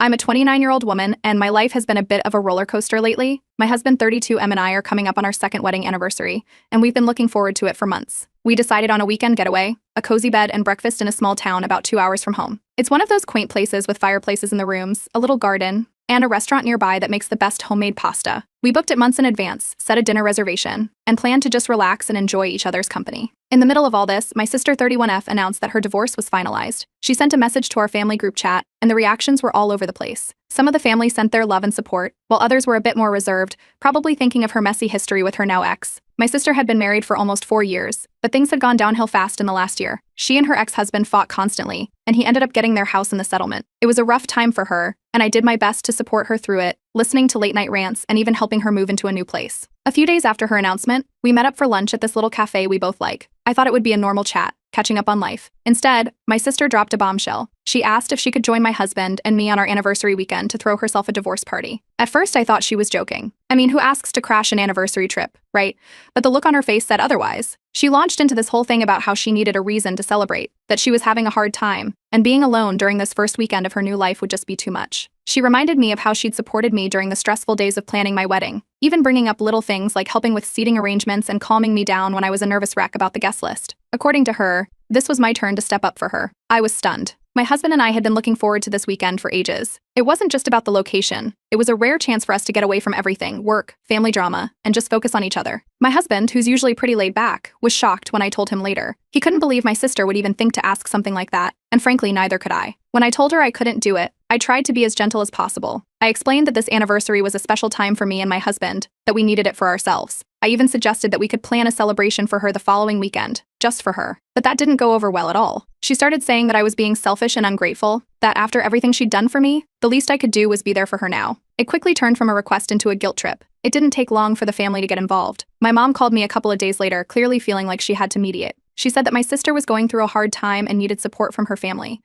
I'm a 29-year-old woman, and my life has been a bit of a roller coaster lately. My husband, 32, and I are coming up on our second wedding anniversary, and we've been looking forward to it for months. We decided on a weekend getaway, a cozy bed and breakfast in a small town about 2 hours from home. It's one of those quaint places with fireplaces in the rooms, a little garden, and a restaurant nearby that makes the best homemade pasta. We booked it months in advance, set a dinner reservation, and planned to just relax and enjoy each other's company. In the middle of all this, my sister 31F announced that her divorce was finalized. She sent a message to our family group chat, and the reactions were all over the place. Some of the family sent their love and support, while others were a bit more reserved, probably thinking of her messy history with her now ex. My sister had been married for almost 4 years, but things had gone downhill fast in the last year. She and her ex-husband fought constantly, and he ended up getting their house in the settlement. It was a rough time for her, and I did my best to support her through it, listening to late-night rants and even helping her move into a new place. A few days after her announcement, we met up for lunch at this little cafe we both like. I thought it would be a normal chat, catching up on life. Instead, my sister dropped a bombshell. She asked if she could join my husband and me on our anniversary weekend to throw herself a divorce party. At first, I thought she was joking. I mean, who asks to crash an anniversary trip, right? But the look on her face said otherwise. She launched into this whole thing about how she needed a reason to celebrate, that she was having a hard time, and being alone during this first weekend of her new life would just be too much. She reminded me of how she'd supported me during the stressful days of planning my wedding, even bringing up little things like helping with seating arrangements and calming me down when I was a nervous wreck about the guest list. According to her, this was my turn to step up for her. I was stunned. My husband and I had been looking forward to this weekend for ages. It wasn't just about the location. It was a rare chance for us to get away from everything, work, family drama, and just focus on each other. My husband, who's usually pretty laid back, was shocked when I told him later. He couldn't believe my sister would even think to ask something like that, and frankly, neither could I. When I told her I couldn't do it, I tried to be as gentle as possible. I explained that this anniversary was a special time for me and my husband, that we needed it for ourselves. I even suggested that we could plan a celebration for her the following weekend, just for her. But that didn't go over well at all. She started saying that I was being selfish and ungrateful, that after everything she'd done for me, the least I could do was be there for her now. It quickly turned from a request into a guilt trip. It didn't take long for the family to get involved. My mom called me a couple of days later, clearly feeling like she had to mediate. She said that my sister was going through a hard time and needed support from her family,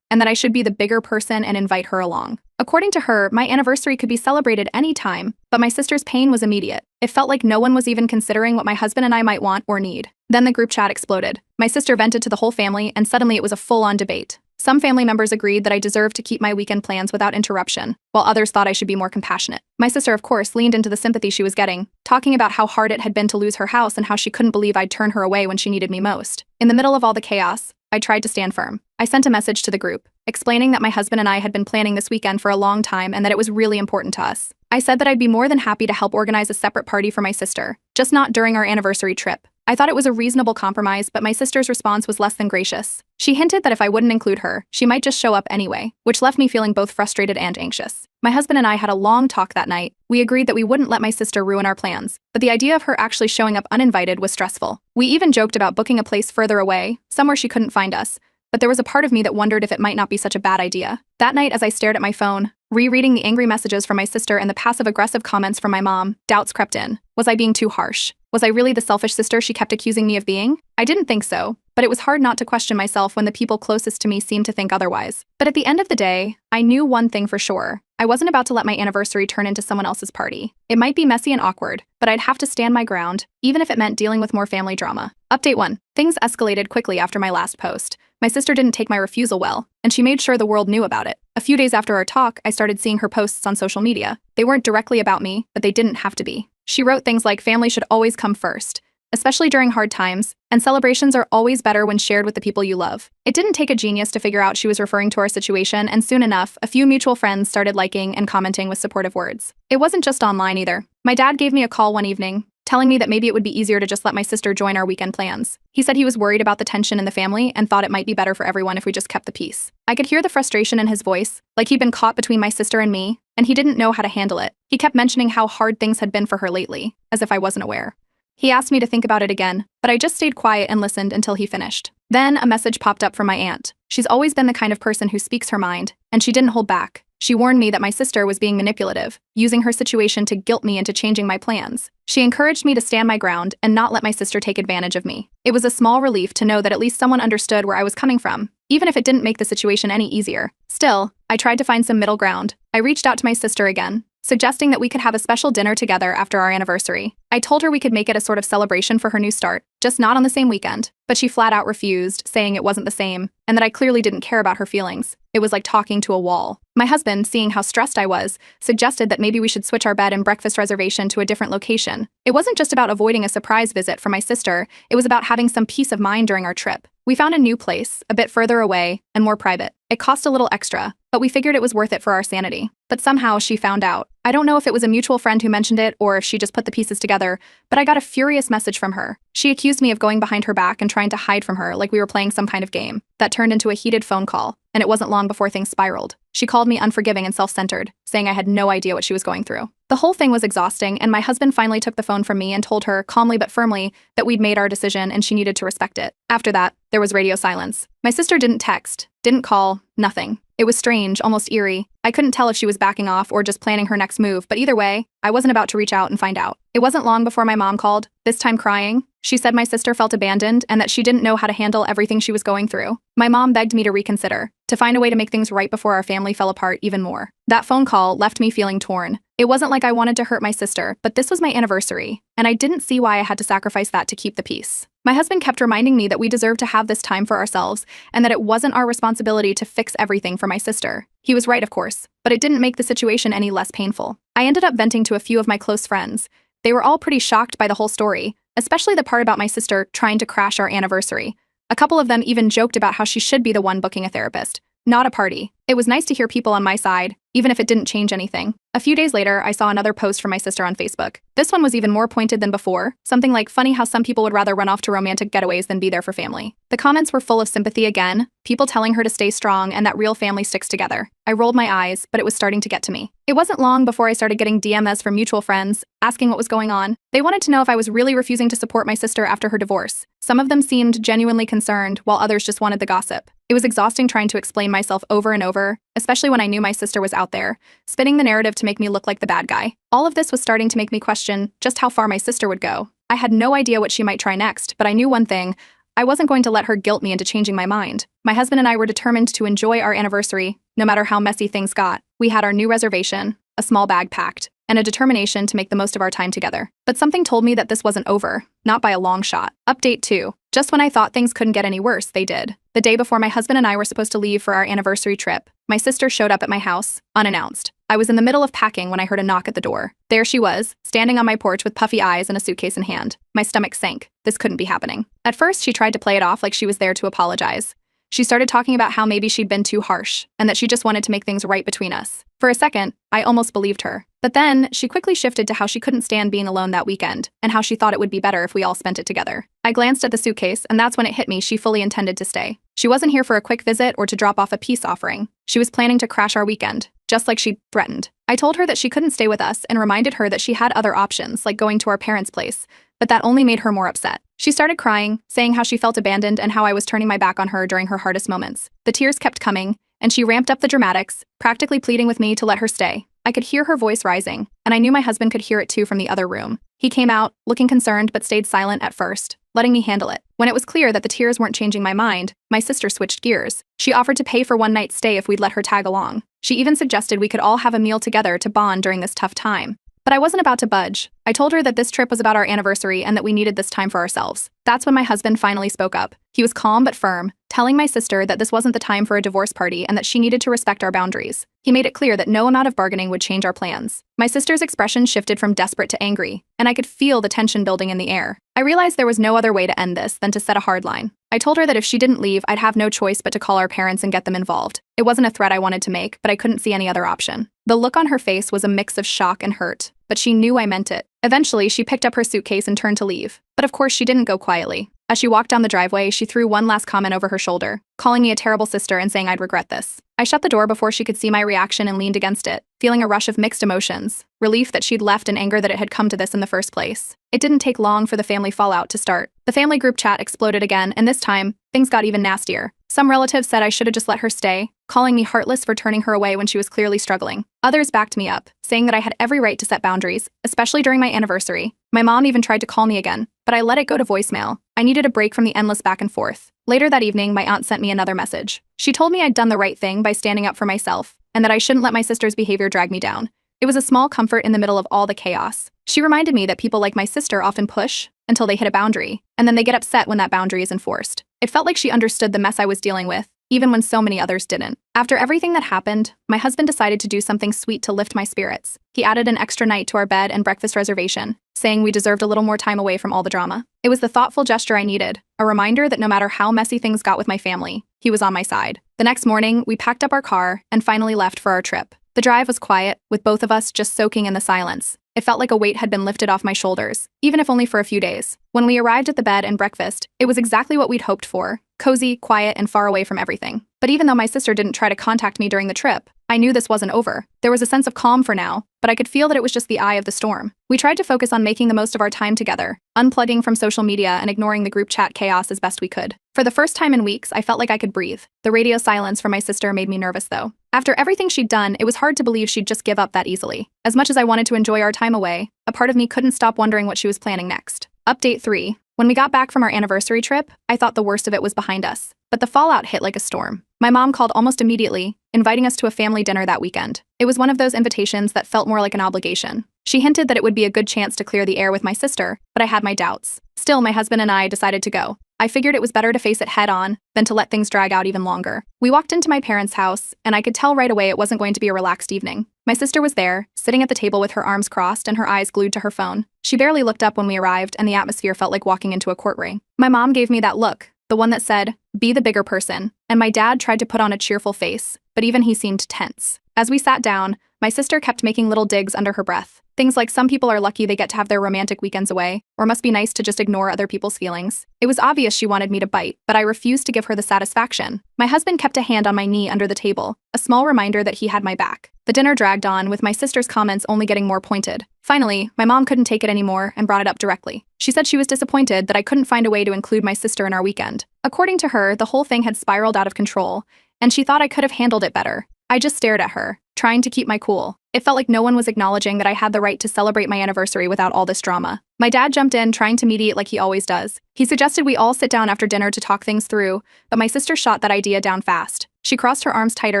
and that I should be the bigger person and invite her along. According to her, my anniversary could be celebrated any time, but my sister's pain was immediate. It felt like no one was even considering what my husband and I might want or need. Then the group chat exploded. My sister vented to the whole family, and suddenly it was a full-on debate. Some family members agreed that I deserved to keep my weekend plans without interruption, while others thought I should be more compassionate. My sister, of course, leaned into the sympathy she was getting, talking about how hard it had been to lose her house and how she couldn't believe I'd turn her away when she needed me most. In the middle of all the chaos, I tried to stand firm. I sent a message to the group, explaining that my husband and I had been planning this weekend for a long time and that it was really important to us. I said that I'd be more than happy to help organize a separate party for my sister, just not during our anniversary trip. I thought it was a reasonable compromise, but my sister's response was less than gracious. She hinted that if I wouldn't include her, she might just show up anyway, which left me feeling both frustrated and anxious. My husband and I had a long talk that night. We agreed that we wouldn't let my sister ruin our plans, but the idea of her actually showing up uninvited was stressful. We even joked about booking a place further away, somewhere she couldn't find us, but there was a part of me that wondered if it might not be such a bad idea. That night, as I stared at my phone, rereading the angry messages from my sister and the passive-aggressive comments from my mom, doubts crept in. Was I being too harsh? Was I really the selfish sister she kept accusing me of being? I didn't think so, but it was hard not to question myself when the people closest to me seemed to think otherwise. But at the end of the day, I knew one thing for sure. I wasn't about to let my anniversary turn into someone else's party. It might be messy and awkward, but I'd have to stand my ground, even if it meant dealing with more family drama. Update 1. Things escalated quickly after my last post. My sister didn't take my refusal well, and she made sure the world knew about it. A few days after our talk, I started seeing her posts on social media. They weren't directly about me, but they didn't have to be. She wrote things like family should always come first, especially during hard times, and celebrations are always better when shared with the people you love. It didn't take a genius to figure out she was referring to our situation, and soon enough, a few mutual friends started liking and commenting with supportive words. It wasn't just online either. My dad gave me a call one evening, telling me that maybe it would be easier to just let my sister join our weekend plans. He said he was worried about the tension in the family and thought it might be better for everyone if we just kept the peace. I could hear the frustration in his voice, like he'd been caught between my sister and me, and he didn't know how to handle it. He kept mentioning how hard things had been for her lately, as if I wasn't aware. He asked me to think about it again, but I just stayed quiet and listened until he finished. Then a message popped up from my aunt. She's always been the kind of person who speaks her mind, and she didn't hold back. She warned me that my sister was being manipulative, using her situation to guilt me into changing my plans. She encouraged me to stand my ground and not let my sister take advantage of me. It was a small relief to know that at least someone understood where I was coming from, even if it didn't make the situation any easier. Still, I tried to find some middle ground. I reached out to my sister again, suggesting that we could have a special dinner together after our anniversary. I told her we could make it a sort of celebration for her new start, just not on the same weekend. But she flat out refused, saying it wasn't the same, and that I clearly didn't care about her feelings. It was like talking to a wall. My husband, seeing how stressed I was, suggested that maybe we should switch our bed and breakfast reservation to a different location. It wasn't just about avoiding a surprise visit from my sister, it was about having some peace of mind during our trip. We found a new place, a bit further away, and more private. It cost a little extra, but we figured it was worth it for our sanity. But somehow she found out. I don't know if it was a mutual friend who mentioned it or if she just put the pieces together, but I got a furious message from her. She accused me of going behind her back and trying to hide from her like we were playing some kind of game. That turned into a heated phone call, and it wasn't long before things spiraled. She called me unforgiving and self-centered, saying I had no idea what she was going through. The whole thing was exhausting, and my husband finally took the phone from me and told her, calmly but firmly, that we'd made our decision and she needed to respect it. After that, there was radio silence. My sister didn't text, didn't call, nothing. It was strange, almost eerie. I couldn't tell if she was backing off or just planning her next move, but either way, I wasn't about to reach out and find out. It wasn't long before my mom called, this time crying. She said my sister felt abandoned and that she didn't know how to handle everything she was going through. My mom begged me to reconsider, to find a way to make things right before our family fell apart even more. That phone call left me feeling torn. It wasn't like I wanted to hurt my sister, but this was my anniversary, and I didn't see why I had to sacrifice that to keep the peace. My husband kept reminding me that we deserved to have this time for ourselves and that it wasn't our responsibility to fix everything for my sister. He was right, of course, but it didn't make the situation any less painful. I ended up venting to a few of my close friends. They were all pretty shocked by the whole story, especially the part about my sister trying to crash our anniversary. A couple of them even joked about how she should be the one booking a therapist, not a party. It was nice to hear people on my side, even if it didn't change anything. A few days later, I saw another post from my sister on Facebook. This one was even more pointed than before, something like funny how some people would rather run off to romantic getaways than be there for family. The comments were full of sympathy again, people telling her to stay strong and that real family sticks together. I rolled my eyes, but it was starting to get to me. It wasn't long before I started getting DMs from mutual friends, asking what was going on. They wanted to know if I was really refusing to support my sister after her divorce. Some of them seemed genuinely concerned, while others just wanted the gossip. It was exhausting trying to explain myself over and over, especially when I knew my sister was out there, spinning the narrative to make me look like the bad guy. All of this was starting to make me question just how far my sister would go. I had no idea what she might try next, but I knew one thing. I wasn't going to let her guilt me into changing my mind. My husband and I were determined to enjoy our anniversary, no matter how messy things got. We had our new reservation, a small bag packed, and a determination to make the most of our time together. But something told me that this wasn't over, not by a long shot. Update 2. Just when I thought things couldn't get any worse, they did. The day before my husband and I were supposed to leave for our anniversary trip, my sister showed up at my house, unannounced. I was in the middle of packing when I heard a knock at the door. There she was, standing on my porch with puffy eyes and a suitcase in hand. My stomach sank. This couldn't be happening. At first, she tried to play it off like she was there to apologize. She started talking about how maybe she'd been too harsh, and that she just wanted to make things right between us. For a second, I almost believed her. But then, she quickly shifted to how she couldn't stand being alone that weekend, and how she thought it would be better if we all spent it together. I glanced at the suitcase, and that's when it hit me she fully intended to stay. She wasn't here for a quick visit or to drop off a peace offering. She was planning to crash our weekend, just like she'd threatened. I told her that she couldn't stay with us and reminded her that she had other options, like going to our parents' place, but that only made her more upset. She started crying, saying how she felt abandoned and how I was turning my back on her during her hardest moments. The tears kept coming, and she ramped up the dramatics, practically pleading with me to let her stay. I could hear her voice rising, and I knew my husband could hear it too from the other room. He came out, looking concerned but stayed silent at first, letting me handle it. When it was clear that the tears weren't changing my mind, my sister switched gears. She offered to pay for one night's stay if we'd let her tag along. She even suggested we could all have a meal together to bond during this tough time. But I wasn't about to budge. I told her that this trip was about our anniversary and that we needed this time for ourselves. That's when my husband finally spoke up. He was calm but firm, telling my sister that this wasn't the time for a divorce party and that she needed to respect our boundaries. He made it clear that no amount of bargaining would change our plans. My sister's expression shifted from desperate to angry, and I could feel the tension building in the air. I realized there was no other way to end this than to set a hard line. I told her that if she didn't leave, I'd have no choice but to call our parents and get them involved. It wasn't a threat I wanted to make, but I couldn't see any other option. The look on her face was a mix of shock and hurt, but she knew I meant it. Eventually, she picked up her suitcase and turned to leave. But of course, she didn't go quietly. As she walked down the driveway, she threw one last comment over her shoulder, calling me a terrible sister and saying I'd regret this. I shut the door before she could see my reaction and leaned against it, feeling a rush of mixed emotions, relief that she'd left and anger that it had come to this in the first place. It didn't take long for the family fallout to start. The family group chat exploded again, and this time, things got even nastier. Some relatives said I should have just let her stay, calling me heartless for turning her away when she was clearly struggling. Others backed me up, saying that I had every right to set boundaries, especially during my anniversary. My mom even tried to call me again, but I let it go to voicemail. I needed a break from the endless back and forth. Later that evening, my aunt sent me another message. She told me I'd done the right thing by standing up for myself, and that I shouldn't let my sister's behavior drag me down. It was a small comfort in the middle of all the chaos. She reminded me that people like my sister often push until they hit a boundary, and then they get upset when that boundary is enforced. It felt like she understood the mess I was dealing with, even when so many others didn't. After everything that happened, my husband decided to do something sweet to lift my spirits. He added an extra night to our bed and breakfast reservation, saying we deserved a little more time away from all the drama. It was the thoughtful gesture I needed, a reminder that no matter how messy things got with my family, he was on my side. The next morning, we packed up our car and finally left for our trip. The drive was quiet, with both of us just soaking in the silence. It felt like a weight had been lifted off my shoulders, even if only for a few days. When we arrived at the bed and breakfast, it was exactly what we'd hoped for: cozy, quiet, and far away from everything. But even though my sister didn't try to contact me during the trip, I knew this wasn't over. There was a sense of calm for now, but I could feel that it was just the eye of the storm. We tried to focus on making the most of our time together, unplugging from social media and ignoring the group chat chaos as best we could. For the first time in weeks, I felt like I could breathe. The radio silence from my sister made me nervous, though. After everything she'd done, it was hard to believe she'd just give up that easily. As much as I wanted to enjoy our time away, a part of me couldn't stop wondering what she was planning next. Update 3. When we got back from our anniversary trip, I thought the worst of it was behind us. But the fallout hit like a storm. My mom called almost immediately, inviting us to a family dinner that weekend. It was one of those invitations that felt more like an obligation. She hinted that it would be a good chance to clear the air with my sister, but I had my doubts. Still, my husband and I decided to go. I figured it was better to face it head on than to let things drag out even longer. We walked into my parents' house, and I could tell right away it wasn't going to be a relaxed evening. My sister was there, sitting at the table with her arms crossed and her eyes glued to her phone. She barely looked up when we arrived, and the atmosphere felt like walking into a courtroom. My mom gave me that look, the one that said, "Be the bigger person," and my dad tried to put on a cheerful face, but even he seemed tense. As we sat down, my sister kept making little digs under her breath. Things like some people are lucky they get to have their romantic weekends away, or must be nice to just ignore other people's feelings. It was obvious she wanted me to bite, but I refused to give her the satisfaction. My husband kept a hand on my knee under the table, a small reminder that he had my back. The dinner dragged on, with my sister's comments only getting more pointed. Finally, my mom couldn't take it anymore and brought it up directly. She said she was disappointed that I couldn't find a way to include my sister in our weekend. According to her, the whole thing had spiraled out of control, and she thought I could have handled it better. I just stared at her, trying to keep my cool. It felt like no one was acknowledging that I had the right to celebrate my anniversary without all this drama. My dad jumped in, trying to mediate like he always does. He suggested we all sit down after dinner to talk things through, but my sister shot that idea down fast. She crossed her arms tighter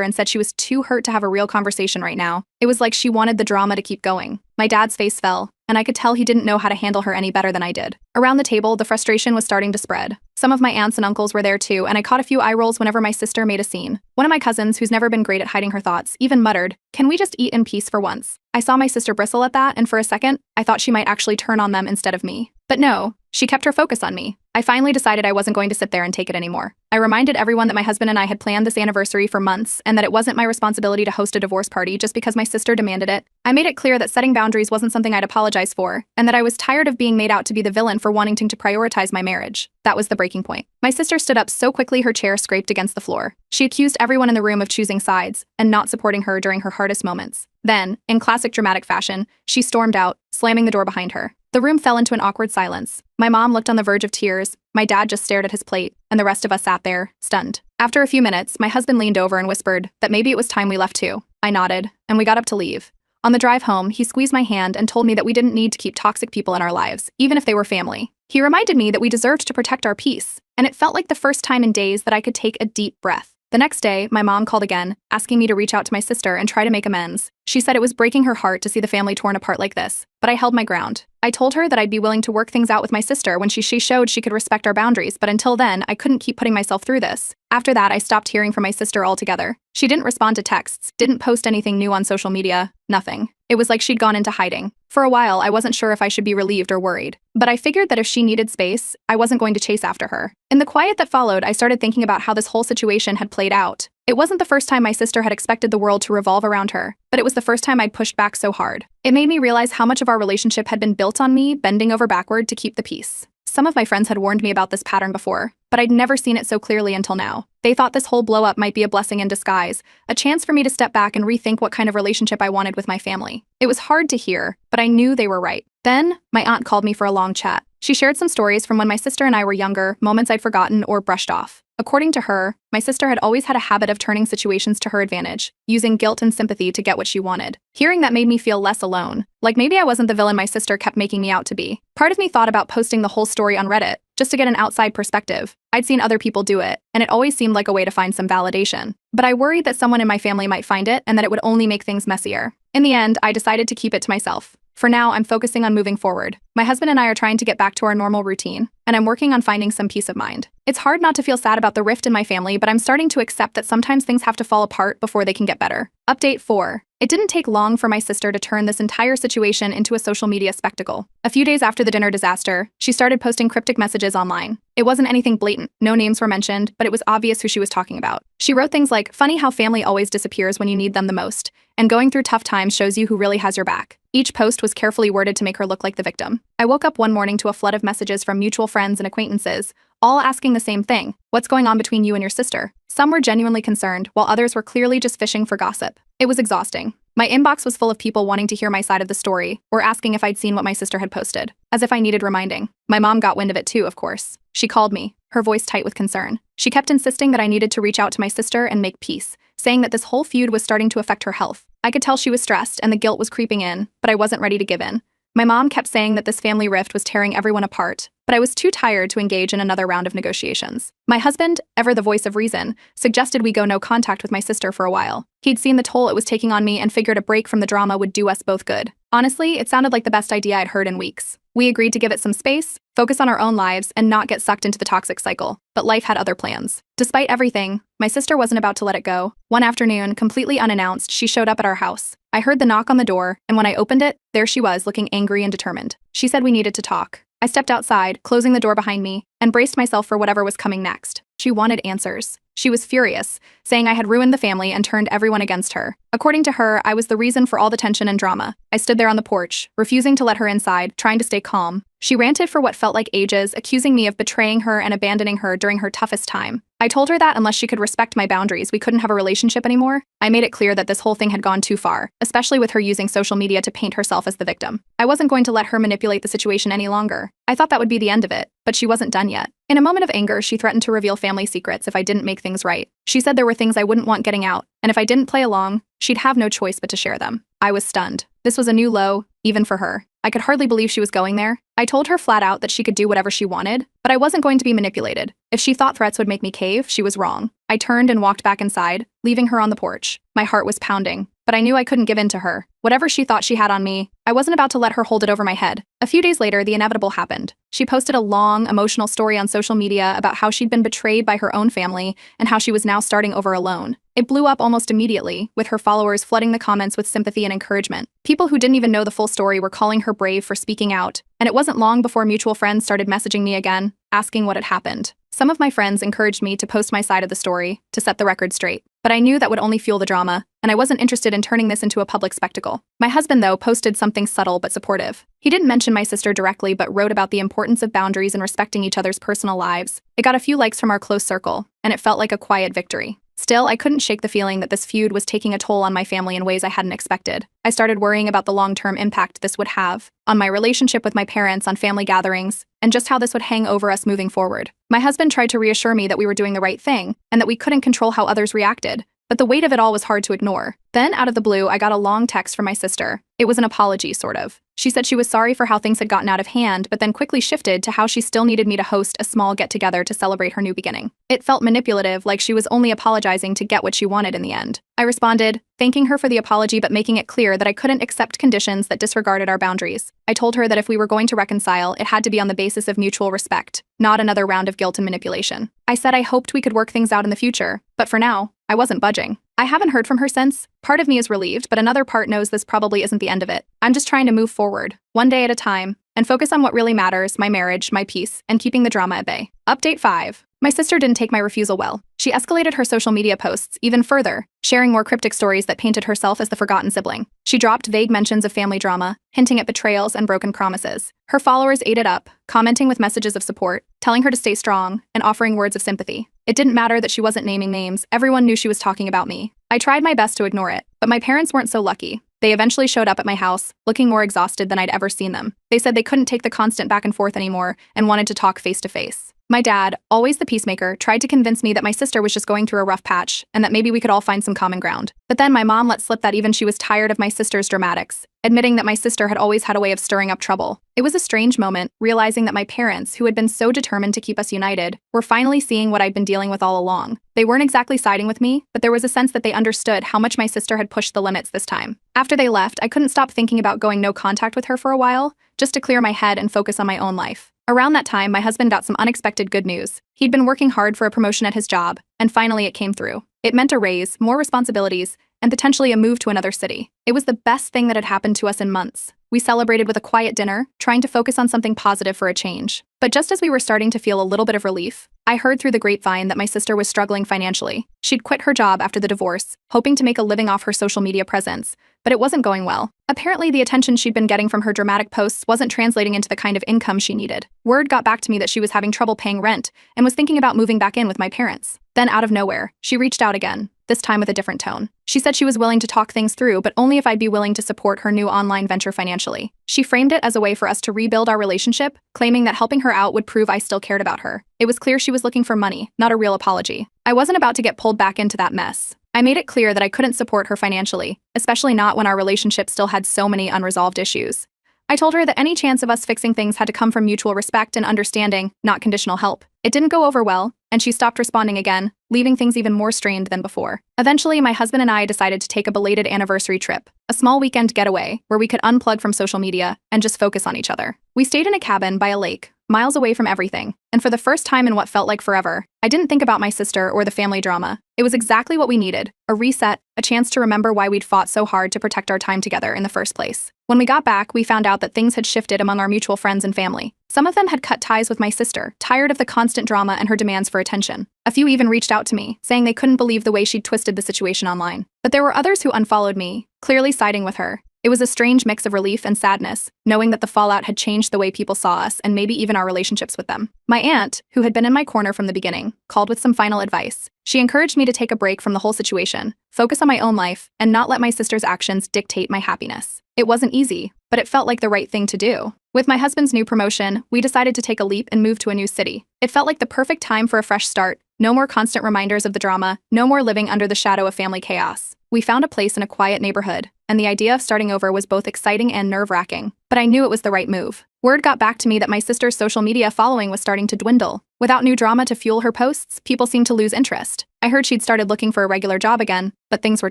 and said she was too hurt to have a real conversation right now. It was like she wanted the drama to keep going. My dad's face fell, and I could tell he didn't know how to handle her any better than I did. Around the table, the frustration was starting to spread. Some of my aunts and uncles were there too, and I caught a few eye rolls whenever my sister made a scene. One of my cousins, who's never been great at hiding her thoughts, even muttered, "Can we just eat in peace for once?" I saw my sister bristle at that, and for a second, I thought she might actually turn on them instead of me. But no, she kept her focus on me. I finally decided I wasn't going to sit there and take it anymore. I reminded everyone that my husband and I had planned this anniversary for months, and that it wasn't my responsibility to host a divorce party just because my sister demanded it. I made it clear that setting boundaries wasn't something I'd apologize for, and that I was tired of being made out to be the villain for wanting to prioritize my marriage. That was the breaking point. My sister stood up so quickly her chair scraped against the floor. She accused everyone in the room of choosing sides and not supporting her during her hardest moments. Then, in classic dramatic fashion, she stormed out, slamming the door behind her. The room fell into an awkward silence. My mom looked on the verge of tears, my dad just stared at his plate, and the rest of us sat there, stunned. After a few minutes, my husband leaned over and whispered that maybe it was time we left too. I nodded, and we got up to leave. On the drive home, he squeezed my hand and told me that we didn't need to keep toxic people in our lives, even if they were family. He reminded me that we deserved to protect our peace, and it felt like the first time in days that I could take a deep breath. The next day, my mom called again, asking me to reach out to my sister and try to make amends. She said it was breaking her heart to see the family torn apart like this, but I held my ground. I told her that I'd be willing to work things out with my sister when she showed she could respect our boundaries, but until then, I couldn't keep putting myself through this. After that, I stopped hearing from my sister altogether. She didn't respond to texts, didn't post anything new on social media, nothing. It was like she'd gone into hiding. For a while, I wasn't sure if I should be relieved or worried, but I figured that if she needed space, I wasn't going to chase after her. In the quiet that followed, I started thinking about how this whole situation had played out. It wasn't the first time my sister had expected the world to revolve around her, but it was the first time I'd pushed back so hard. It made me realize how much of our relationship had been built on me bending over backward to keep the peace. Some of my friends had warned me about this pattern before, but I'd never seen it so clearly until now. They thought this whole blow-up might be a blessing in disguise, a chance for me to step back and rethink what kind of relationship I wanted with my family. It was hard to hear, but I knew they were right. Then, my aunt called me for a long chat. She shared some stories from when my sister and I were younger, moments I'd forgotten or brushed off. According to her, my sister had always had a habit of turning situations to her advantage, using guilt and sympathy to get what she wanted. Hearing that made me feel less alone, like maybe I wasn't the villain my sister kept making me out to be. Part of me thought about posting the whole story on Reddit, just to get an outside perspective. I'd seen other people do it, and it always seemed like a way to find some validation. But I worried that someone in my family might find it and that it would only make things messier. In the end, I decided to keep it to myself. For now, I'm focusing on moving forward. My husband and I are trying to get back to our normal routine, and I'm working on finding some peace of mind. It's hard not to feel sad about the rift in my family, but I'm starting to accept that sometimes things have to fall apart before they can get better. Update 4. It didn't take long for my sister to turn this entire situation into a social media spectacle. A few days after the dinner disaster, she started posting cryptic messages online. It wasn't anything blatant, no names were mentioned, but it was obvious who she was talking about. She wrote things like, "Funny how family always disappears when you need them the most, and going through tough times shows you who really has your back." Each post was carefully worded to make her look like the victim. I woke up one morning to a flood of messages from mutual friends and acquaintances, all asking the same thing: what's going on between you and your sister? Some were genuinely concerned, while others were clearly just fishing for gossip. It was exhausting. My inbox was full of people wanting to hear my side of the story, or asking if I'd seen what my sister had posted, as if I needed reminding. My mom got wind of it too, of course. She called me, her voice tight with concern. She kept insisting that I needed to reach out to my sister and make peace, saying that this whole feud was starting to affect her health. I could tell she was stressed and the guilt was creeping in, but I wasn't ready to give in. My mom kept saying that this family rift was tearing everyone apart, but I was too tired to engage in another round of negotiations. My husband, ever the voice of reason, suggested we go no contact with my sister for a while. He'd seen the toll it was taking on me and figured a break from the drama would do us both good. Honestly, it sounded like the best idea I'd heard in weeks. We agreed to give it some space, focus on our own lives, and not get sucked into the toxic cycle. But life had other plans. Despite everything, my sister wasn't about to let it go. One afternoon, completely unannounced, she showed up at our house. I heard the knock on the door, and when I opened it, there she was, looking angry and determined. She said we needed to talk. I stepped outside, closing the door behind me, and braced myself for whatever was coming next. She wanted answers. She was furious, saying I had ruined the family and turned everyone against her. According to her, I was the reason for all the tension and drama. I stood there on the porch, refusing to let her inside, trying to stay calm. She ranted for what felt like ages, accusing me of betraying her and abandoning her during her toughest time. I told her that unless she could respect my boundaries, we couldn't have a relationship anymore. I made it clear that this whole thing had gone too far, especially with her using social media to paint herself as the victim. I wasn't going to let her manipulate the situation any longer. I thought that would be the end of it, but she wasn't done yet. In a moment of anger, she threatened to reveal family secrets if I didn't make things right. She said there were things I wouldn't want getting out, and if I didn't play along, she'd have no choice but to share them. I was stunned. This was a new low, even for her. I could hardly believe she was going there. I told her flat out that she could do whatever she wanted, but I wasn't going to be manipulated. If she thought threats would make me cave, she was wrong. I turned and walked back inside, leaving her on the porch. My heart was pounding, but I knew I couldn't give in to her. Whatever she thought she had on me, I wasn't about to let her hold it over my head. A few days later, the inevitable happened. She posted a long, emotional story on social media about how she'd been betrayed by her own family and how she was now starting over alone. It blew up almost immediately, with her followers flooding the comments with sympathy and encouragement. People who didn't even know the full story were calling her brave for speaking out, and it wasn't long before mutual friends started messaging me again, asking what had happened. Some of my friends encouraged me to post my side of the story, to set the record straight. But I knew that would only fuel the drama, and I wasn't interested in turning this into a public spectacle. My husband, though, posted something subtle but supportive. He didn't mention my sister directly, but wrote about the importance of boundaries and respecting each other's personal lives. It got a few likes from our close circle, and it felt like a quiet victory. Still, I couldn't shake the feeling that this feud was taking a toll on my family in ways I hadn't expected. I started worrying about the long-term impact this would have on my relationship with my parents, on family gatherings, and just how this would hang over us moving forward. My husband tried to reassure me that we were doing the right thing and that we couldn't control how others reacted, but the weight of it all was hard to ignore. Then, out of the blue, I got a long text from my sister. It was an apology, sort of. She said she was sorry for how things had gotten out of hand, but then quickly shifted to how she still needed me to host a small get-together to celebrate her new beginning. It felt manipulative, like she was only apologizing to get what she wanted in the end. I responded, thanking her for the apology but making it clear that I couldn't accept conditions that disregarded our boundaries. I told her that if we were going to reconcile, it had to be on the basis of mutual respect, not another round of guilt and manipulation. I said I hoped we could work things out in the future, but for now, I wasn't budging. I haven't heard from her since. Part of me is relieved, but another part knows this probably isn't the end of it. I'm just trying to move forward, one day at a time, and focus on what really matters: my marriage, my peace, and keeping the drama at bay. Update 5. My sister didn't take my refusal well. She escalated her social media posts even further, sharing more cryptic stories that painted herself as the forgotten sibling. She dropped vague mentions of family drama, hinting at betrayals and broken promises. Her followers ate it up, commenting with messages of support, telling her to stay strong, and offering words of sympathy. It didn't matter that she wasn't naming names, everyone knew she was talking about me. I tried my best to ignore it, but my parents weren't so lucky. They eventually showed up at my house, looking more exhausted than I'd ever seen them. They said they couldn't take the constant back and forth anymore and wanted to talk face to face. My dad, always the peacemaker, tried to convince me that my sister was just going through a rough patch and that maybe we could all find some common ground. But then my mom let slip that even she was tired of my sister's dramatics, admitting that my sister had always had a way of stirring up trouble. It was a strange moment, realizing that my parents, who had been so determined to keep us united, were finally seeing what I'd been dealing with all along. They weren't exactly siding with me, but there was a sense that they understood how much my sister had pushed the limits this time. After they left, I couldn't stop thinking about going no contact with her for a while, just to clear my head and focus on my own life. Around that time, my husband got some unexpected good news. He'd been working hard for a promotion at his job, and finally it came through. It meant a raise, more responsibilities, and potentially a move to another city. It was the best thing that had happened to us in months. We celebrated with a quiet dinner, trying to focus on something positive for a change. But just as we were starting to feel a little bit of relief, I heard through the grapevine that my sister was struggling financially. She'd quit her job after the divorce, hoping to make a living off her social media presence, but it wasn't going well. Apparently, the attention she'd been getting from her dramatic posts wasn't translating into the kind of income she needed. Word got back to me that she was having trouble paying rent and was thinking about moving back in with my parents. Then, out of nowhere, she reached out again, this time with a different tone. She said she was willing to talk things through, but only if I'd be willing to support her new online venture financially. She framed it as a way for us to rebuild our relationship, claiming that helping her out would prove I still cared about her. It was clear she was looking for money, not a real apology. I wasn't about to get pulled back into that mess. I made it clear that I couldn't support her financially, especially not when our relationship still had so many unresolved issues. I told her that any chance of us fixing things had to come from mutual respect and understanding, not conditional help. It didn't go over well, and she stopped responding again, leaving things even more strained than before. Eventually, my husband and I decided to take a belated anniversary trip, a small weekend getaway where we could unplug from social media and just focus on each other. We stayed in a cabin by a lake, miles away from everything, and for the first time in what felt like forever, I didn't think about my sister or the family drama. It was exactly what we needed, a reset, a chance to remember why we'd fought so hard to protect our time together in the first place. When we got back, we found out that things had shifted among our mutual friends and family. Some of them had cut ties with my sister, tired of the constant drama and her demands for attention. A few even reached out to me, saying they couldn't believe the way she'd twisted the situation online. But there were others who unfollowed me, clearly siding with her. It was a strange mix of relief and sadness, knowing that the fallout had changed the way people saw us and maybe even our relationships with them. My aunt, who had been in my corner from the beginning, called with some final advice. She encouraged me to take a break from the whole situation, focus on my own life, and not let my sister's actions dictate my happiness. It wasn't easy, but it felt like the right thing to do. With my husband's new promotion, we decided to take a leap and move to a new city. It felt like the perfect time for a fresh start. No more constant reminders of the drama, no more living under the shadow of family chaos. We found a place in a quiet neighborhood, and the idea of starting over was both exciting and nerve-wracking. But I knew it was the right move. Word got back to me that my sister's social media following was starting to dwindle. Without new drama to fuel her posts, people seemed to lose interest. I heard she'd started looking for a regular job again, but things were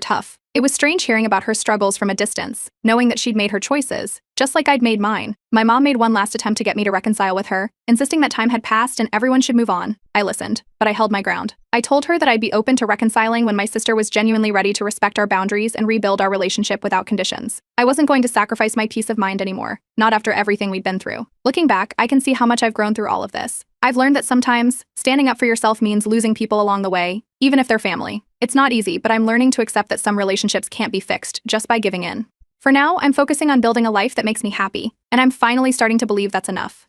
tough. It was strange hearing about her struggles from a distance, knowing that she'd made her choices, just like I'd made mine. My mom made one last attempt to get me to reconcile with her, insisting that time had passed and everyone should move on. I listened, but I held my ground. I told her that I'd be open to reconciling when my sister was genuinely ready to respect our boundaries and rebuild our relationship without conditions. I wasn't going to sacrifice my peace of mind anymore, not after everything we'd been through. Looking back, I can see how much I've grown through all of this. I've learned that sometimes, standing up for yourself means losing people along the way, even if they're family. It's not easy, but I'm learning to accept that some relationships can't be fixed just by giving in. For now, I'm focusing on building a life that makes me happy, and I'm finally starting to believe that's enough.